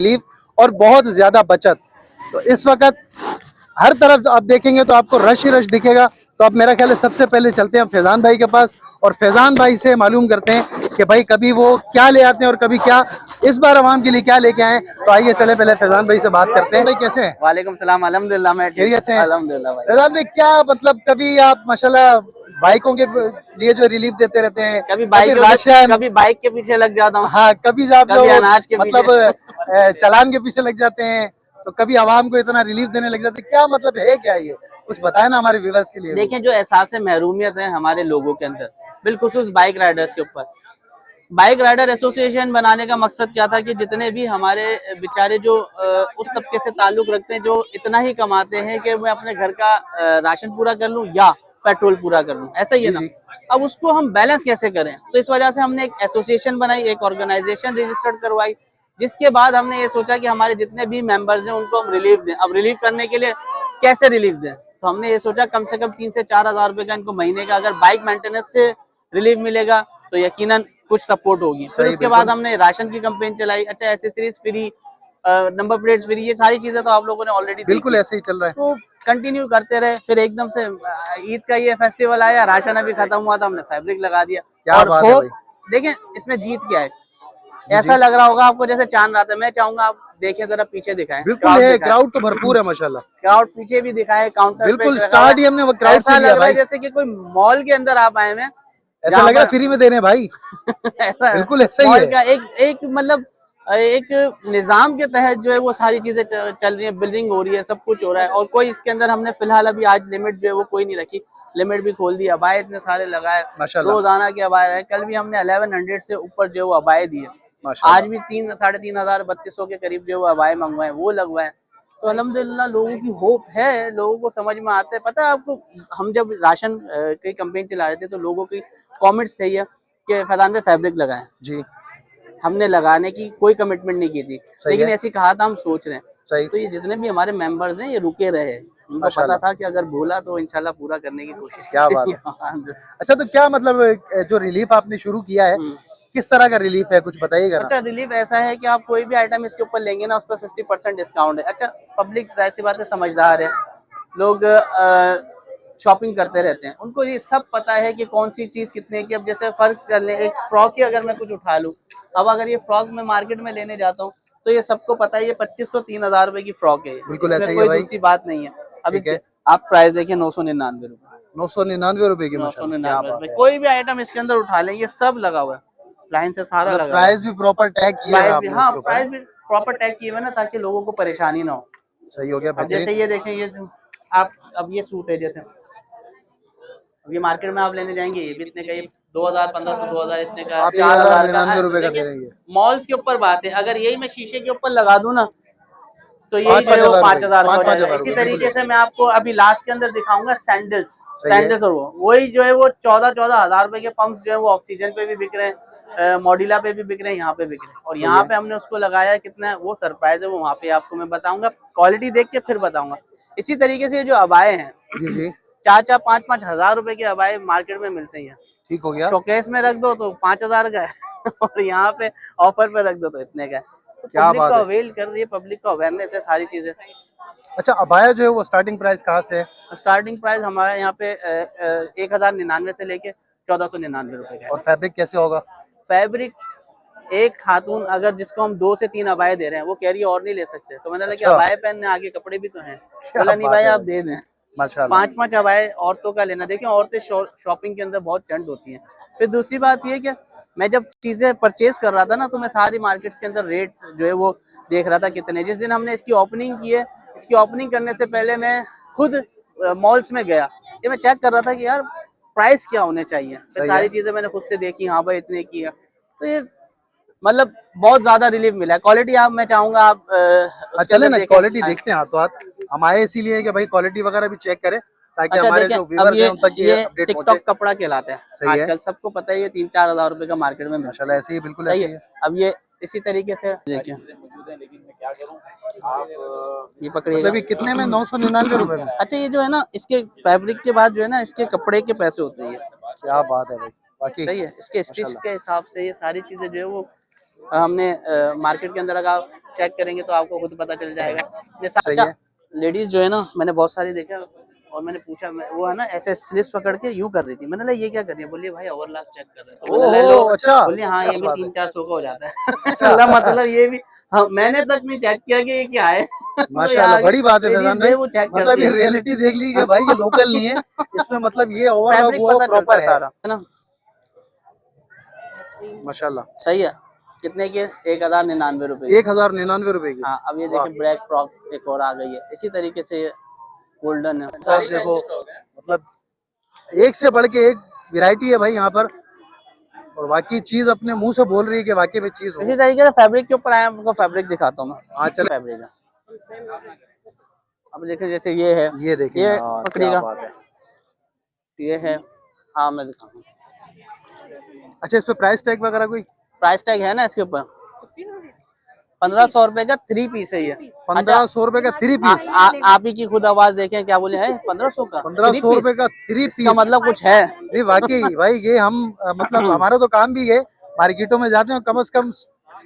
Relief और बहुत ज्यादा बचत। तो इस वक्त हर तरफ आप देखेंगे तो आपको रश ही रश दिखेगा। तो अब मेरा ख्याल है सबसे पहले चलते हैं फैजान भाई के पास और फैजान भाई से मालूम करते हैं कि भाई कभी वो क्या ले आते हैं और कभी क्या इस बार आवाम के लिए क्या लेके आए। तो आइए चले पहले फैजान भाई से बात करते हैं। भाई कैसे हैं? वालेकुम सलाम। अल्हम्दुलिल्लाह मैं ठीक खैरियत से हैं? अल्हम्दुलिल्लाह भाई। फैजान भाई क्या मतलब कभी आप माशाल्लाह बाइकों के लिए जो रिलीफ देते रहते हैं, कभी कभी बाइक राशन, कभी बाइक के पीछे लग जाता हूँ, हाँ कभी आप जो कभी अनाज के मतलब पीछे। चालान के पीछे लग जाते हैं, तो कभी आवाम को इतना रिलीफ देने लग जाते हैं, क्या मतलब है क्या ये कुछ बताए ना हमारे व्यूअर्स के लिए भी। देखें, जो एहसास महरूमियत है हमारे लोगों के अंदर, बिलखुसूस बाइक राइडर्स के ऊपर, बाइक राइडर एसोसिएशन बनाने का मकसद क्या था कि जितने भी हमारे बेचारे जो उस तबके से ताल्लुक रखते हैं जो इतना ही कमाते हैं कि मैं अपने घर का राशन पूरा कर लूं या पेट्रोल पूरा कर लूं, ऐसा ही है जी ना। जी अब उसको हम बैलेंस कैसे करें, तो इस वजह से हमने एक एसोसिएशन बनाई, एक ऑर्गेनाइजेशन रजिस्टर्ड करवाई, जिसके बाद हमने ये सोचा कि हमारे जितने भी मेंबर्स हैं उनको हम रिलीफ दें। अब रिलीफ करने के लिए कैसे रिलीफ दें, तो हमने ये सोचा कम से कम 3 से 4 हज़ार रुपए का इनको महीने का अगर बाइक मेंटेनेंस से रिलीफ मिलेगा तो यकीनन कुछ सपोर्ट होगी। फिर सही उसके बाद बिल्कुल हमने राशन की कंपेन चलाई। अच्छा, accessories free, number plates free, ये सारी चीजें तो आप लोगों ने ऑलरेडी बिल्कुल देखी। ऐसे ही चल रहा है। तो कंटिन्यू करते रहे। फिर एकदम से ईद का ये फेस्टिवल आया, राशन अभी खत्म हुआ, तो हमने फैब्रिक लगा दिया। क्या और बात है होप, भाई। देखें इसमें जीत क्या है। जी ऐसा जी लग रहा होगा आपको जैसे चांद रात है। मैं चाहूंगा आप देखें, जरा पीछे दिखाएं, बिल्कुल क्राउड है, दिखाएं, क्राउड तो भरपूर है माशाल्लाह। क्राउड पीछे भी दिखाए, काउंटर पे बिल्कुल लगा हुआ स्टार्ट ही हमने वो है। क्राउड से ऐसा लिया लग रहा है भाई। जैसे कि कोई मॉल के अंदर आप आए हैं, ऐसा जहाँ लग रहा है पर फ्री में दे रहे हैं भाई। ऐसा बिल्कुल ऐसा ही मॉल है। का एक एक मतलब एक निजाम के तहत जो है वो सारी चीजें चल रही है, बिल्डिंग हो रही है, सब कुछ हो रहा है। और कोई इसके अंदर हमने फिलहाल अभी आज लिमिट जो है वो कोई नहीं रखी, लिमिट भी खोल दी। अबाए इतने सारे लगाए, माशाल्लाह रोजाना के अबाए है। कल भी हमने 1100 से ऊपर जो है वो अबाए दिए। आज माशाल्लाह। भी 3 से 3.5 हज़ार 3200 के करीब जो है वो अबाए मंगवाए, वो लगवाए। तो अल्हम्दुलिल्लाह लोगों की होप है, लोगों को समझ में आता है। पता है आपको, हम जब राशन की कंपेन चला रहे थे तो लोगों की कमेंट्स थे ये कि फैजान पे फैब्रिक लगाएं। जी हमने लगाने की कोई कमिटमेंट नहीं की थी, सही लेकिन है। ऐसी कहा था हम सोच रहे हैं। सही तो ये जितने भी हमारे मेंबर्स हैं ये रुके रहे, उनको पता माशाल्लाह। था कि अगर बोला तो इंशाल्लाह पूरा करने की कोशिश क्या बात करेंगे। है। अच्छा तो क्या मतलब जो रिलीफ आपने शुरू किया है हम्म। किस तरह का रिलीफ है कुछ बताइएगा ना। अच्छा, रिलीफ ऐसा है कि आप कोई भी आइटम इसके ऊपर लेंगे ना, उस पर 50% डिस्काउंट है। अच्छा, पब्लिक जाहिर सी बात है समझदार है, लोग शॉपिंग करते रहते हैं, उनको ये सब पता है कि कौन सी चीज कितने की। अब जैसे फर्क कर ले, एक फ्रॉक की अगर मैं कुछ उठा लूँ, अब अगर ये फ्रॉक मैं मार्केट में लेने जाता हूँ तो ये सबको पता है ये 2500 3 हज़ार रुपए की फ्रॉक है, बिल्कुल इसमें ऐसा ही है कोई भाई। दूसरी बात नहीं है। अब ठीक इसके है। आप प्राइस देखिए, 999 रुपए। 999 रुपए की नौ सौ माशाल्लाह क्या निन्यानवे बात रुपए है। कोई भी आइटम इसके अंदर उठा लेंगे, सब लगा हुआ है, लाइन से सारा मतलब लगा हुआ है। प्राइस भी प्रॉपर टैग किया हुआ है प्राइस भी, आपने हाँ उसके ऊपर है? प्राइस भी प्रॉपर टैग किए हुए ना, ताकि लोगों को परेशानी ना हो। सही हो गया अब बेहतरीन। जैसे ये देखें, ये जो आप, अब ये सूट है, जैसे अब ये मार्केट में आप लेने जाएंगे ये भी इतने का, ये 2000 1500 2000 इतने का, आप यही 4000 का। 1099 रुपए का दे देखिए रहे हैं। मॉल्स के ऊपर बात है, अगर यही मैं शीशे के ऊपर लगा दूं ना तो यही पाँच जो पाँच है वो हजार रुपए पांच की हजार का पाँच हो पाँच जाएगा। हजार इसी रुपए बिल्कुल तरीके ऐसे से ही। मैं आपको अभी लास्ट के अंदर दिखाऊंगा सैंडल्स। सही है। और वो वही जो है वो 14 14 हज़ार रुपए के पंप्स जो है वो ऑक्सीजन पे भी बिक रहे हैं, मॉडिला पे भी बिक रहे हैं, यहाँ पे बिक रहे हैं। और सही यहाँ है। पे हमने उसको लगाया कितना, वो सरप्राइज है, वो वहाँ पे आपको मैं बताऊंगा, क्वालिटी देख के फिर बताऊंगा। इसी तरीके से जो अबाए हैं, जी जी 4 4 5 5 हज़ार रुपए के अबाए मार्केट में मिलते हैं, ठीक हो गया। शोकेस में रख दो तो 5000 का है और यहाँ पे ऑफर पे रख दो तो इतने का है। तो क्या पब्लिक को बात है। अवेल कर रही है, पब्लिक को अवेयरनेस है सारी चीजें। अच्छा अबाया जो है वो स्टार्टिंग प्राइस कहाँ से है? स्टार्टिंग प्राइस हमारे यहाँ पे 1099 से लेके 1499 रुपए का है। और फैब्रिक कैसे होगा? फैब्रिक, एक खातून अगर जिसको हम 2 से 3 अबाए दे रहे हैं वो कह रही है और नहीं ले सकते, तो मैंने बोला कि अच्छा अबाए पहनने आगे कपड़े भी तो हैं। क्या बोला नहीं बात भाई है आप भाई। दे दें। माशाल्लाह। 5 5 अबाए औरतों का लेना। देखिए औरतें शॉपिंग के अंदर बहुत चंड होती हैं। फिर दूसरी बात ये कि मैं जब चीजें परचेज कर रहा था ना, तो मैं सारी मार्केट्स के अंदर रेट जो है वो देख रहा था कितने। जिस दिन हमने इसकी ओपनिंग की है, इसकी ओपनिंग करने से पहले मैं खुद मॉल्स में गया, ये मैं चेक कर रहा था कि यार प्राइस क्या होने चाहिए। फिर सही है। सारी चीजें मैंने खुद से देखी, हाँ भाई इतने की है। तो ये मतलब बहुत ज्यादा रिलीफ मिला है। क्वालिटी आप, मैं चाहूंगा आप उसके चले अंदर ना देखें। क्वालिटी देखते हैं हाथों हाथ। हम आए इसीलिए कि भाई क्वालिटी वगैरह भी चेक करें ताकि अच्छा हमारे देखें, जो अब व्यूवर्स हैं उन तक ये ये अपडेट पहुंचे। टिकटॉक कपड़ा कहलाता है। सही है। आजकल सबको पता है ये 3 4 हज़ार रुपए का मार्केट में मिलता है। माशाल्लाह ऐसे ही बिल्कुल सही ऐसे है। ही है। अब ये इसी तरीके से देखिए, ये पकड़िएगा। मतलब ये कितने में? 999 रुपए में? अच्छा, ये जो है ना, इसके फैब्रिक के बाद जो है ना, इसके कपड़े के पैसे होते हैं। क्या बात है भाई। बाकी सही है, इसके स्टिच माशाल्लाह। के हिसाब से ये सारी चीजें जो है वो हमने मार्केट के अंदर अगर आप चेक करेंगे तो आपको खुद पता चल जाएगा। जैसा सही अच्छा है। लेडीज जो है ना, मैंने बहुत सारी देखा और मैंने पूछा, वो है ना ऐसे स्लिप्स पकड़ के यूं कर रही थी। मैंने बोला ये क्या कर रही है? बोलिए भाई ओवरलैप चेक कर रहे हैं। तो मैंने बोला लो, ओहो, अच्छा, बोलिए हाँ क्या ये भी बात है। 300-400 का हो जाता है। अच्छा। मतलब ये भी, हाँ मैंने तक नहीं चेक किया कि ये क्या है। तो माशाल्लाह, यहाँ बड़ी बात है लेडीज फैजान जो भाई। है वो चेक मतलब करती ये है। रियलिटी देख ली कि भाई ये लोकल नहीं है, इसमें मतलब ये ओवरलॉक फैब्रिक हुआ पता चलता है प्रॉपर है। सारा, है ना। माशाल्लाह। सही है। कितने के? 1099 रुपए की। 1099 रुपए की। हाँ अब ये वाह। देखिए ब्लैक फ्रॉक एक और आ गई है इसी तरीके से। गोल्डन है। तो आप देखो, मतलब एक से बढ़ के एक वैरायटी है भाई यहाँ पर, और बाकी चीज अपने मुंह से बोल रही है कि वाकई में चीज हो। इसी तरीके से फैब्रिक के ऊपर आया, आपको फैब्रिक दिखाता हूँ मैं। हाँ चले। फैब्रिक है। अब देखिए जैसे ये है, ये देखें ये यार, क्या पकड़िएगा, बात है। ये है। हाँ मैं दिखाऊँ, अच्छा, इस पे प्राइस टैग वगैरह कोई? प्राइस टैग है ना इसके ऊपर। 1500 रुपए का 3 पीस है ये। अच्छा 1500 रुपए का 3 पीस। आप ही की खुद आवाज देखें क्या बोले हैं, 1500 का 3 1500 रुपए पीस। का 3 इसका पीस। मतलब कुछ है। नहीं वाकई भाई, ये हम मतलब हमारा तो काम भी है, मार्केटों में जाते हैं, कम से कम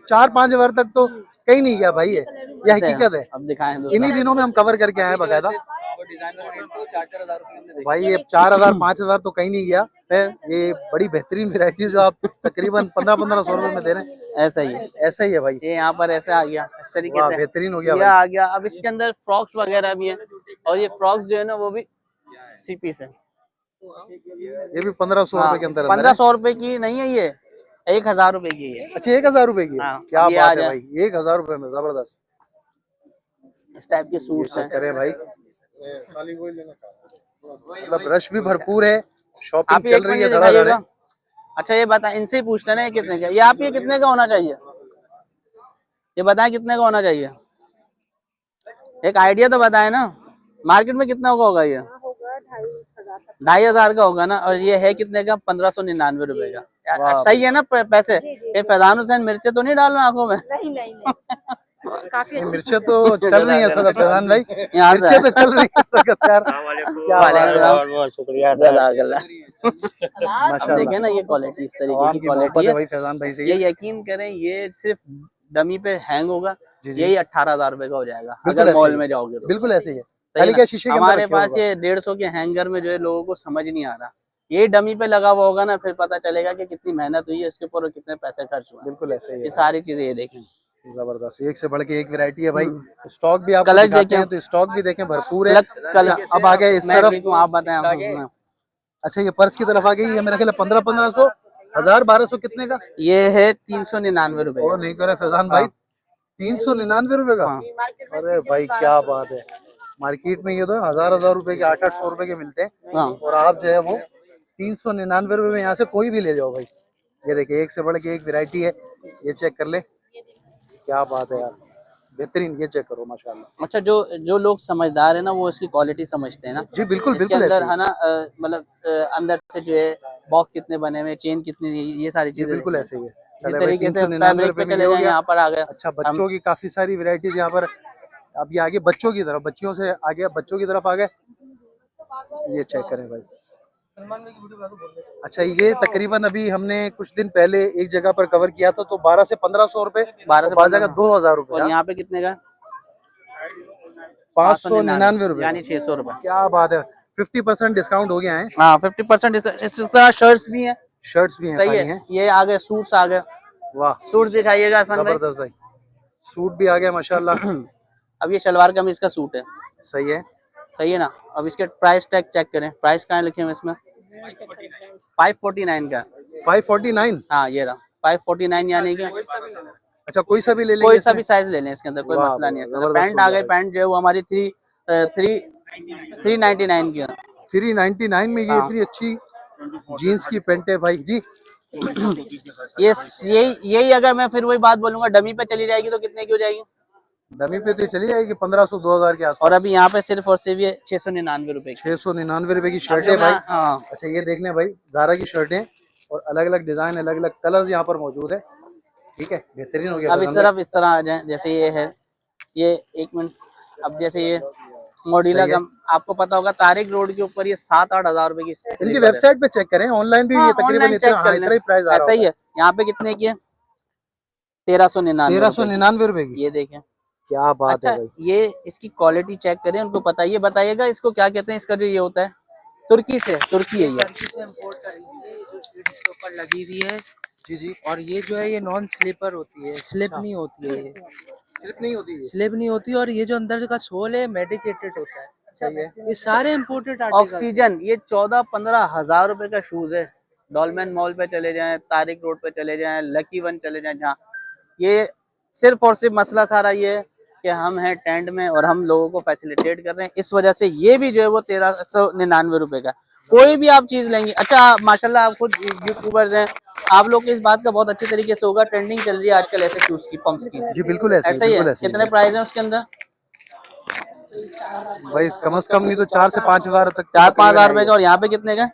4-5 बार तक तो कहीं नहीं गया भाई, ये ऐसे है। हकीकत है। अब दिखाएं दूसरा। इन्हीं दिनों में हम कवर करके आए हैं बकायदा। भाई ये 4000-5000 तो कहीं नहीं गया। फिर ये बड़ी बेहतरीन वैरायटी जो आप तकरीबन 1500 रुपए में दे रहे हैं। ऐसा ही है। ऐसा ही है भाई। ये यहाँ पर ऐसे आ गया इस तरीके वाह, से। बेहतरीन हो गया ये भाई। आ गया। अब इसके अंदर फ्रॉक्स वगैरह भी है, और ये फ्रॉक्स जो है ना वो भी 3 पीस है। ये भी 1500 हाँ रुपए के अंदर अंदर है। 1500 रुपए की नहीं है ये, 1000 रुपए की है। अच्छा, 1000 रुपए की है। हाँ क्या अब ये आ बात है जाए, भाई, 1000 रुपए में जबरदस्त। इस टाइप के ये सूट्स हैं। चेक करें भाई, मतलब रश भी भरपूर है, शॉपिंग आप ही चल एक रही मिनट है ये धड़ाधड़। दिखाइएगा। अच्छा ये बता, इनसे ही पूछते ना ये कितने का, ये आप ये कितने का होना चाहिए, ये बताएं कितने का होना चाहिए, एक आइडिया तो बताएं ना। मार्केट में कितना का होगा ये? 2500 का होगा ना। और ये है कितने का? 1599 रुपए का। वाह सही है ना पैसे? ये फैजान हुसैन मिर्चे तो नहीं डाल रहे आंखों में? नहीं नहीं नहीं, काफी अच्छी मिर्चें तो चल रही है इस वक्त फैजान भाई, यहाँ से मिर्चें तो चल रही है इस वक्त यार। क्या बात है, बहुत बहुत शुक्रिया। अब माशाल्लाह। देखिए ना ये क्वालिटी, इस तरीके आवाम की की क्वालिटी मोहब्बत है है। भाई फैजान भाई से। ये यकीन करें, ये सिर्फ डमी पे हैंग होगा, जी जी, यही 18,000 रुपए का हो जाएगा बिल्कुल अगर ऐसे मॉल ही में है, जाओगे तो। बिल्कुल ऐसे ही है। सही है खाली ना। क्या शीशे के अंदर हमारे रखे पास होगा। ये 150 के हैंगर में जो है लोगों को समझ नहीं आ रहा, ये डमी पे लगा हुआ होगा ना, फिर पता चलेगा कि कितनी मेहनत हुई है इसके ऊपर और कितने पैसे खर्च हुए हैं। बिल्कुल ऐसे ही ये है, सारी चीजें ये देखें। जबरदस्त, एक से बढ़ के एक वैरायटी है भाई। स्टॉक भी आपको कलर दिखाते देखें, हैं तो स्टॉक भी देखें, भरपूर है। कलर। अच्छा, अब आ गए इस मैं तरफ। ठीक हूँ, आप बताएं। अच्छा, ये पर्स की तरफ आ गई है, मेरा ख्याल है 1500, 1000, 1200 कितने का? ये है 399 रुपए वो का। नहीं करे फैजान भाई, हाँ 399 रुपए का। हाँ। अरे भाई क्या बात है, मार्केट में ये तो 1000 रुपए के, 800 रुपए के मिलते हैं, हाँ और आप जो है वो 399 रुपए में यहाँ से कोई भी ले जाओ भाई। ये देखिए, एक से बढ़ के एक वैरायटी है, ये चेक कर ले, क्या बात है यार, बेहतरीन। ये चेक करो माशाल्लाह। अच्छा, जो जो लोग समझदार है ना वो इसकी क्वालिटी समझते हैं ना। जी बिल्कुल इसके बिल्कुल ऐसे अंदर ही है ना मतलब अंदर से जो है बॉक्स कितने बने हुए, चेन कितनी, ये सारी जी चीजें बिल्कुल देखते ऐसे हैं। ही है। इसी चले भाई, तरीके से 399 फैब्रिक रुपए पे में ये चले हो जाए, गया। यहाँ पर आ गए अच्छा, हम। बच्चों की काफी सारी वैरायटीज यहाँ पर। अब ये आगे बच्चों की तरफ, बच्चियों से आगे बच्चों की तरफ आ गए। ये चेक करें भाई। अच्छा, ये तकरीबन अभी हमने कुछ दिन पहले एक जगह पर कवर किया था, तो 12 से 1500 रुपए, 12 से बारह जगह 15। 2000 रुपए, और यहाँ पे कितने का? 599 रुपए, यानी 600 रुपए। क्या बात है, 50% डिस्काउंट हो गया है। हाँ 50%। इस तरह शर्ट्स भी हैं। शर्ट्स भी हैं, सही खाली है। हैं। ये आ गए सूट्स आ गए। वाह, सूट दिखाइएगा हसन भाई। जबरदस्त भाई, सूट भी आ गया माशाल्लाह। अब ये शलवार कमीज का सूट है। सही है। सही है ना। अब इसके प्राइस टैग चेक करें, प्राइस कहाँ लिखे हुए इसमें? 549 का। 549। हाँ ये रहा 549, यानी कि अच्छा, कोई सा भी ले लेंगे कोई सा इसमें? भी साइज ले लें, इसके अंदर कोई वाह मसला वाह, नहीं है। जबरदस्त पैंट हो आ गया गई, भाई। पैंट जो है वो हमारी 399 की है। 399 में ये हाँ इतनी अच्छी जीन्स की पैंट है भाई जी। ये यही अगर मैं फिर वही बात बोलूंगा, डमी पे चली जाएगी तो कितने की हो जाएगी? डमी पे तो चली जाएगी 1500, 2000 के और आसपास। अभी यहाँ पे सिर्फ और सिर्फ ये 699 रुपए की। 699 रुपए की शर्ट अब जो है भाई। हाँ अच्छा, ये देख लें भाई, ज़ारा की शर्टें, और अलग अलग डिजाइन, अलग अलग कलर्स यहाँ पर मौजूद है। ठीक है, बेहतरीन हो गया। अब इस तरह आ जाए, जैसे ये है, ये एक मिनट। अब जैसे ये मोडिला गम, आपको पता होगा तारिक रोड के ऊपर ये 7-8 हजार रुपए की इनकी वेबसाइट पे चेक करें, ऑनलाइन भी ये तकरीबन ऑनलाइन चेक इतना, हाँ, कर इतना लें, ही प्राइस आ रहा ऐसा ही होता है। यहाँ पे कितने की है? 1399 1399 रुपए की। ये देखें। क्या बात अच्छा है भाई। ये इसकी क्वालिटी चेक करें, उनको पता है। ये बताइएगा इसको क्या कहते हैं, इसका जो ये होता है तुर्की है ये। टर्की से इम्पोर्ट करी हुई है, जो सीट इसके ऊपर लगी हुई है। जी जी। और ये जो है ये नॉन स्लीपर होती है, स्लिप अच्छा। नहीं होती है, ये स्लिप नहीं होती है। स्लिप नहीं होती। और ये जो अंदर का सोल है मेडिकेटेड होता है। सही है। ये सारे इम्पोर्टेड आर्टिकल। ऑक्सीजन, ये 14-15 हजार रुपए का शूज है। डॉलमेन मॉल पे चले जाएं, तारिक रोड पे चले जाएं, लकी वन चले जाएं, जहाँ ये सिर्फ और सिर्फ मसला सारा ये है कि हम हैं टेंट में और हम लोगों को फैसिलिटेट कर रहे हैं, इस वजह से ये भी जो है वो 1399 रुपए का। कोई भी आप चीज लेंगे। अच्छा माशाल्लाह आप खुद यूट्यूबर्स हैं, आप लोग को इस बात का बहुत अच्छे तरीके से होगा, ट्रेंडिंग चल रही है आजकल ऐसे शूज की, पंप्स की। जी बिल्कुल ऐसे ही, ऐसा ही बिल्कुल है। ऐसे ही। कितने प्राइस है उसके अंदर? भाई कम से कम नहीं तो 4 से 5 हजार तक। 4-5 हजार रुपए का। और यहाँ पे कितने का?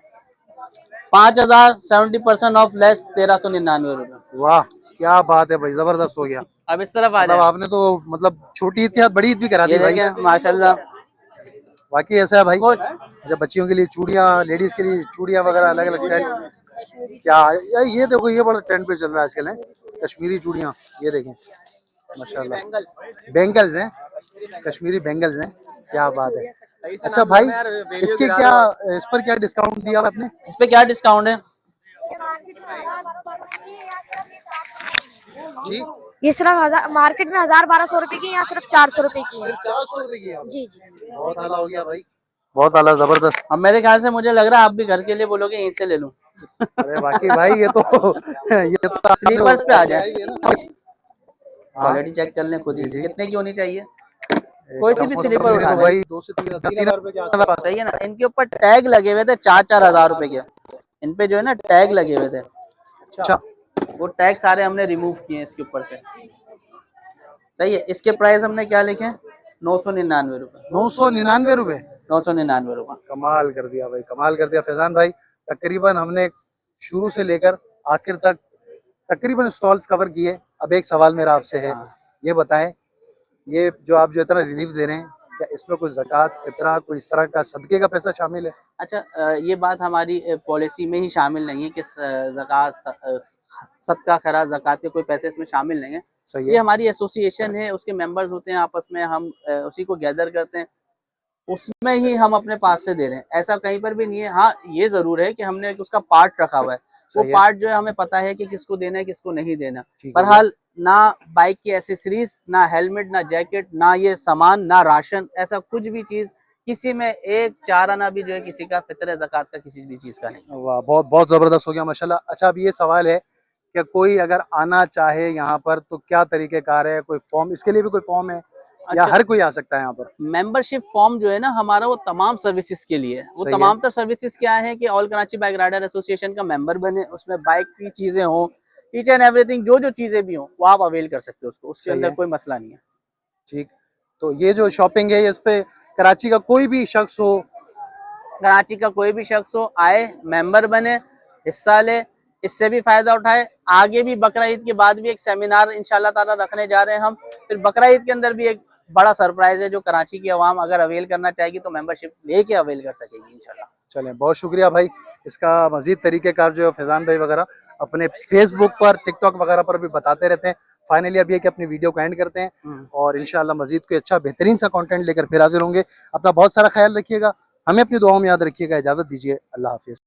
5000, 70% ऑफ लेस, 1399 रुपए। वाह क्या बात है भाई, जबरदस्त हो गया। अब इस तरफ आ मतलब जाए। आपने तो मतलब छोटी ईद के साथ बड़ी ईद भी करा दी ये भाई। देखें माशाल्लाह। बाकी ऐसा है भाई, कुछ जब बच्चियों के लिए चूड़ियां, लेडीज के लिए चूड़ियां वगैरह अलग अलग सेट। क्या ये देखो, ये बड़ा ट्रेंड पे चल रहा है आजकल है, कश्मीरी चूड़ियां। ये देखें माशाल्लाह, बेंगल्स हैं, कश्मीरी बेंगल्स हैं। क्या बात है। अच्छा भाई इसके क्या, इस पर क्या डिस्काउंट दिया आपने? इस पे क्या डिस्काउंट है? जी ये सिर्फ मार्केट में 1000-1200 रुपए की, यहाँ सिर्फ 400 रुपए की है। 400 रुपए की है। जी जी। बहुत आला हो गया भाई, बहुत आला, जबरदस्त। अब मेरे ख्याल से मुझे लग रहा है आप भी घर के लिए बोलोगे यहीं से ले लूं। अरे बाकी भाई ये तो स्लीपर्स पे आ जाए, हाँ। क्वालिटी चेक कर लें खुद ही। जी। कितने की होनी चाहिए? कोई सी भी स्लीपर उठा तो लें। भाई 2 से 3 हजार रुपए के आसपास। सही है ना। इनके ऊपर टैग लगे हुए थे 4-4 हजार रुपए के। इन पे जो है ना टैग लगे हुए थे, अच्छा वो टैग सारे हमने रिमूव किए हैं इसके ऊपर से। सही है। इसके प्राइस हमने क्या लिखे हैं? 999 रुपए। 999 रुपए। 999 रुपए। कमाल कर दिया भाई, कमाल कर दिया फैजान भाई। तकरीबन हमने शुरू से लेकर आखिर तक तकरीबन स्टॉल्स कवर किए। अब एक सवाल मेरा आपसे है, ये बताएं, ये जो आप जो इतना रिलीफ दे रहे हैं, क्या इसमें कोई ज़कात, फितरा, कोई इस तरह का सदके का पैसा शामिल है? अच्छा ये बात हमारी पॉलिसी में ही शामिल नहीं है कि ज़कात, सदका खैरात, ज़कात के कोई पैसे इसमें शामिल नहीं है। सही ये है। हमारी एसोसिएशन है, उसके मेंबर्स होते हैं आपस में, हम उसी को गैदर करते हैं, उसमें ही हम अपने पास से दे रहे हैं। ऐसा कहीं पर भी नहीं है। हाँ ये जरूर है कि हमने उसका पार्ट रखा हुआ है, वो सही है। पार्ट जो है हमें पता है कि किसको देना है किसको नहीं देना। ठीक है। बहरहाल ना बाइक की एसेसरीज, ना हेलमेट, ना जैकेट, ना ये सामान, ना राशन, ऐसा कुछ भी चीज किसी में एक चार आना भी जो है किसी का फितर ज़कात का किसी भी चीज का नहीं। वाह बहुत बहुत ज़बरदस्त हो गया माशाल्लाह। अच्छा अब ये सवाल है कि कोई अगर आना चाहे यहाँ पर तो क्या तरीक़ेकार है? कोई फॉर्म, इसके लिए भी कोई फॉर्म है या अच्छा, हर कोई आ सकता है यहाँ पर? मेंबरशिप फॉर्म जो है ना हमारा, वो तमाम सर्विसेज के लिए है। वो सही है। तमाम तर सर्विसेज क्या है कि all Karachi bike rider association का मेंबर बने, उसमें बाइक की चीजें हों, ईच एंड एवरीथिंग, जो जो चीजें भी हों वो आप अवेल कर सकते हो उसको, उसके सही अंदर है। कोई मसला नहीं है। ठीक, तो ये जो शॉपिंग है इस पे कराची का कोई भी शख्स हो, कराची का कोई भी शख्स हो, आए, मेंबर बने, हिस्सा ले, इससे भी फायदा उठाए। आगे भी बकरा ईद के बाद भी एक सेमिनार इंशाल्लाह ताला रखने जा रहे हैं हम। फिर बकरा ईद के अंदर भी एक बड़ा सरप्राइज है जो कराची की आवाम अगर अवेल करना चाहेगी तो मेंबरशिप लेके अवेल कर सकेगी इंशाल्लाह। चलें बहुत शुक्रिया भाई। इसका मजीद तरीक़ेकार जो है फैज़ान भाई वगैरह अपने फेसबुक पर, टिकटॉक वगैरह पर भी बताते रहते हैं। फाइनली अब ये कि अपनी वीडियो को एंड करते हैं और इंशाल्लाह मजीद कोई अच्छा बेहतरीन सा कंटेंट लेकर फिर हाजिर होंगे। अपना बहुत सारा ख्याल रखिएगा, हमें अपनी दुआओं में याद रखिएगा। इजाज़त दीजिए, अल्लाह हाफिज़।